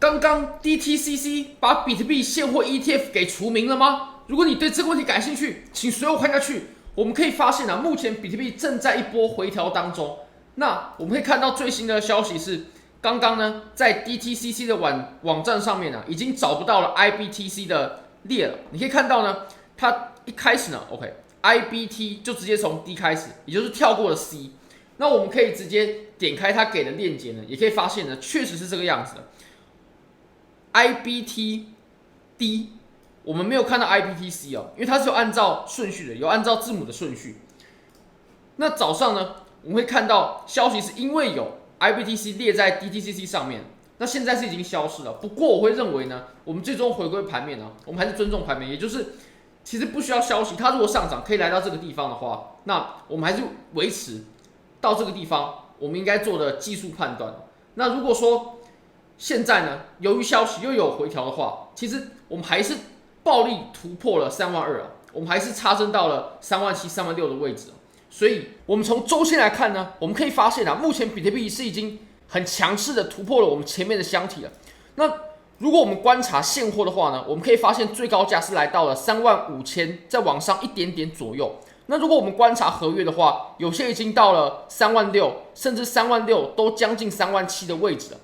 刚刚 DTCC 把比特币现货 ETF 给除名了吗？如果你对这个问题感兴趣，请随我看下去。我们可以发现啊，目前比特币正在一波回调当中。那我们可以看到最新的消息是，刚刚呢在 DTCC 的网站上面呢，已经找不到了 IBTC 的列了。你可以看到呢，它一开始呢 ，IBT 就直接从 D 开始，也就是跳过了 C。那我们可以直接点开它给的链接呢，也可以发现呢，确实是这个样子的。IBT D， 我们没有看到 IBTC 哦，因为它是有按照顺序的，有按照字母的顺序。那早上呢，我们会看到消息是因为有 IBTC 列在 DTCC 上面，那现在是已经消失了。不过我会认为呢，我们最终回归盘面呢，我们还是尊重盘面，也就是其实不需要消息，它如果上涨可以来到这个地方的话，那我们还是维持到这个地方，我们应该做的技术判断。那如果说现在呢，由于消息又有回调的话，其实我们还是暴力突破了32000啊，我们还是插针到了37000、36000的位置。所以，我们从周线来看呢，我们可以发现啊，目前比特币是已经很强势的突破了我们前面的箱体了。那如果我们观察现货的话呢，我们可以发现最高价是来到了35000，再往上一点点左右。那如果我们观察合约的话，有些已经到了36000，甚至36000都将近37000的位置了。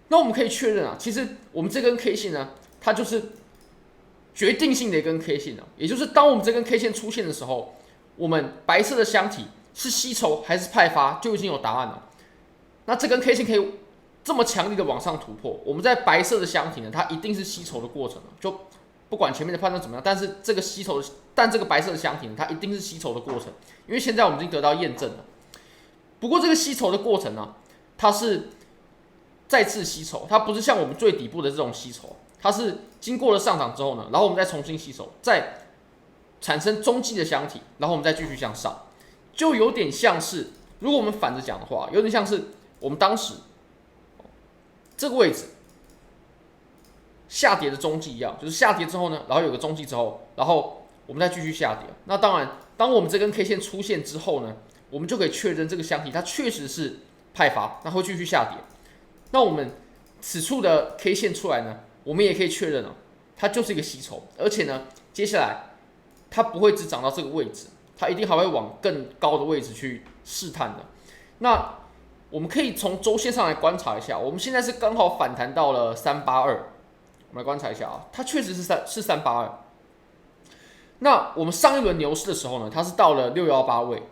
那我们可以确认啊，其实我们这根 K 线呢，它就是决定性的一根 K 线啊，也就是当我们这根 K 线出现的时候，我们白色的箱体是吸筹还是派发就已经有答案了。那这根 K 线可以这么强力的往上突破，我们在白色的箱体呢，它一定是吸筹的过程，就不管前面的判断怎么样，但是这个吸筹，但这个白色的箱体呢，它一定是吸筹的过程，因为现在我们已经得到验证了。不过这个吸筹的过程呢，它是再次吸筹，它不是像我们最底部的这种吸筹，它是经过了上涨之后呢，然后我们再重新吸筹，再产生中继的箱体，然后我们再继续向上，就有点像是，如果我们反着讲的话，有点像是我们当时这个位置下跌的中继一样，就是下跌之后呢，然后有个中继之后，然后我们再继续下跌。那当然，当我们这根 K 线出现之后呢，我们就可以确认这个箱体它确实是派发，那会继续下跌。那我们此处的 K 线出来呢，我们也可以确认它就是一个吸筹，而且呢，接下来它不会只涨到这个位置，它一定还会往更高的位置去试探的。那我们可以从周线上来观察一下，我们现在是刚好反弹到了382，我们来观察一下啊，它确实是382。那我们上一轮牛市的时候呢，它是到了618位。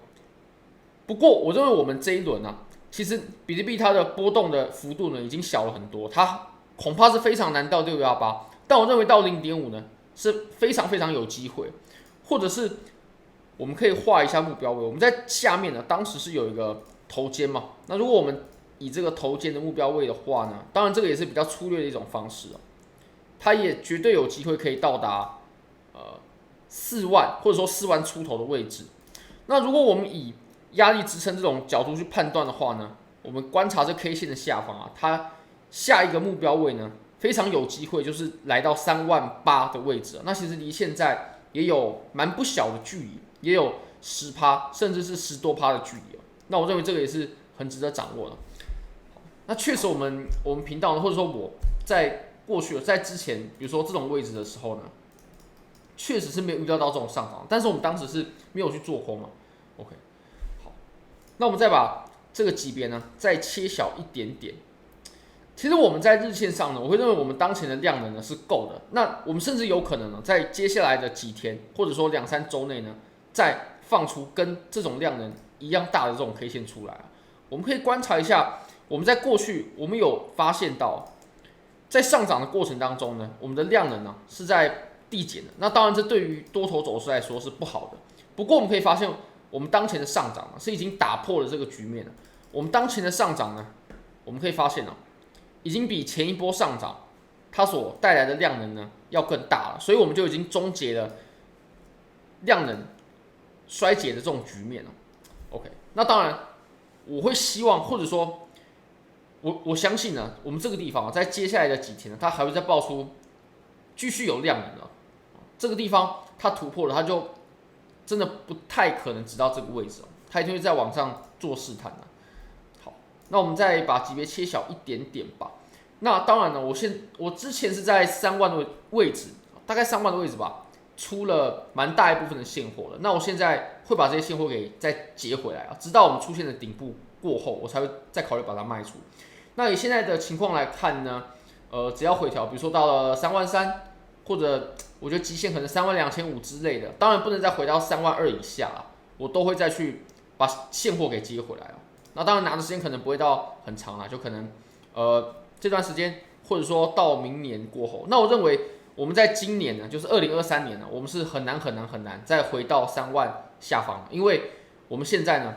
不过我认为我们这一轮啊，其实比特币它的波动的幅度呢已经小了很多，它恐怕是非常难到618，但我认为到0.5呢是非常非常有机会，或者是我们可以画一下目标位，我们在下面呢当时是有一个头肩嘛，那如果我们以这个头肩的目标位的话呢，当然这个也是比较粗略的一种方式它也绝对有机会可以到达4万或者说4万出头的位置。那如果我们以压力支撑这种角度去判断的话呢，我们观察这 K 线的下方它下一个目标位呢非常有机会就是来到38000的位置那其实离现在也有蛮不小的距离，也有10%甚至是10多%的距离那我认为这个也是很值得掌握的。那确实我们频道呢，或者说我在过去在之前，比如说这种位置的时候呢，确实是没有预料到这种上涨，但是我们当时是没有去做空嘛。OK， 好，那我们再把这个级别呢再切小一点点。其实我们在日线上呢，我会认为我们当前的量能呢是够的。那我们甚至有可能呢，在接下来的几天或者说2-3周内呢，再放出跟这种量能一样大的这种 K 线出来我们可以观察一下，我们在过去我们有发现到，在上涨的过程当中呢，我们的量能呢是在递减的。那当然，这对于多头走势来说是不好的。不过我们可以发现，我们当前的上涨是已经打破了这个局面了。我们当前的上涨呢，我们可以发现已经比前一波上涨它所带来的量能呢要更大了，所以我们就已经终结了量能衰竭的这种局面了。OK， 那当然我会希望，或者说我相信呢，我们这个地方在接下来的几天呢，它还会再爆出继续有量能这个地方它突破了，它就真的不太可能直到这个位置它一定会再往上做试探好，那我们再把级别切小一点点吧。那当然呢，我之前是在3万的位置，大概3万的位置吧，出了蛮大一部分的现货了。那我现在会把这些现货给再接回来啊，直到我们出现的顶部过后，我才会再考虑把它卖出。那以现在的情况来看呢，只要回调，比如说到了3万3，或者我觉得极限可能32500之类的，当然不能再回到32000以下了，我都会再去把现货给接回来。那当然拿的时间可能不会到很长啦，就可能这段时间，或者说到明年过后。那我认为我们在今年呢，就是2023年呢，我们是很难再回到3万下方，因为我们现在呢，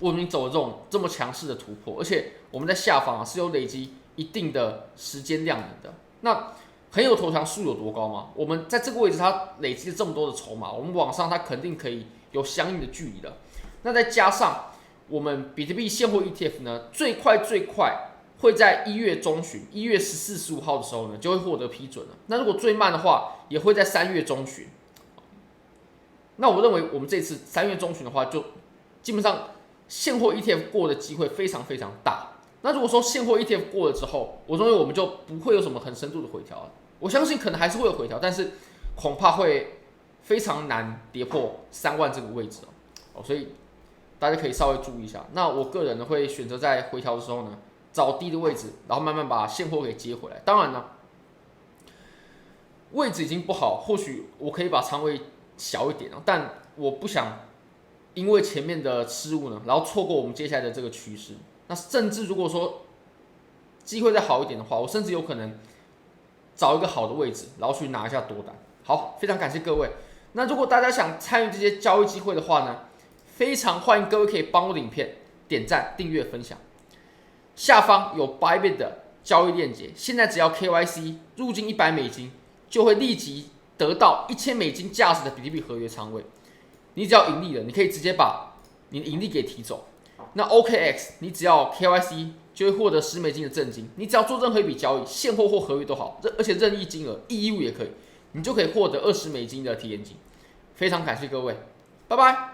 我们已经走了这么强势的突破，而且我们在下方是有累积一定的时间量能的。那很有投降数有多高吗？我们在这个位置它累积了这么多的筹码，我们往上它肯定可以有相应的距离的。那再加上我们比特币现货 ETF 呢，最快会在1月中旬，1月14、15号的时候呢，就会获得批准了。那如果最慢的话，也会在3月中旬。那我认为我们这次3月中旬的话，就基本上现货 ETF 过的机会非常大。那如果说现货 ETF 过了之后，我认为我们就不会有什么很深度的回调了。我相信可能还是会有回调，但是恐怕会非常难跌破3万这个位置所以大家可以稍微注意一下。那我个人呢会选择在回调的时候呢，找低的位置，然后慢慢把现货给接回来。当然呢，位置已经不好，或许我可以把仓位小一点，但我不想因为前面的失误呢，然后错过我们接下来的这个趋势。那甚至如果说机会再好一点的话，我甚至有可能找一个好的位置，然后去拿一下多单。好，非常感谢各位。那如果大家想参与这些交易机会的话呢，非常欢迎各位可以帮我的影片点赞、订阅、分享。下方有 Bybit 的交易链接，现在只要 KYC 入金$100，就会立即得到$1000价值的比特币合约仓位。你只要盈利了，你可以直接把你的盈利给提走。那 OKX 你只要 KYC 就会获得$10的赠金，你只要做任何一笔交易，现货或合约都好，而且任意金额，义务也可以，你就可以获得$20的体验金。非常感谢各位，拜拜。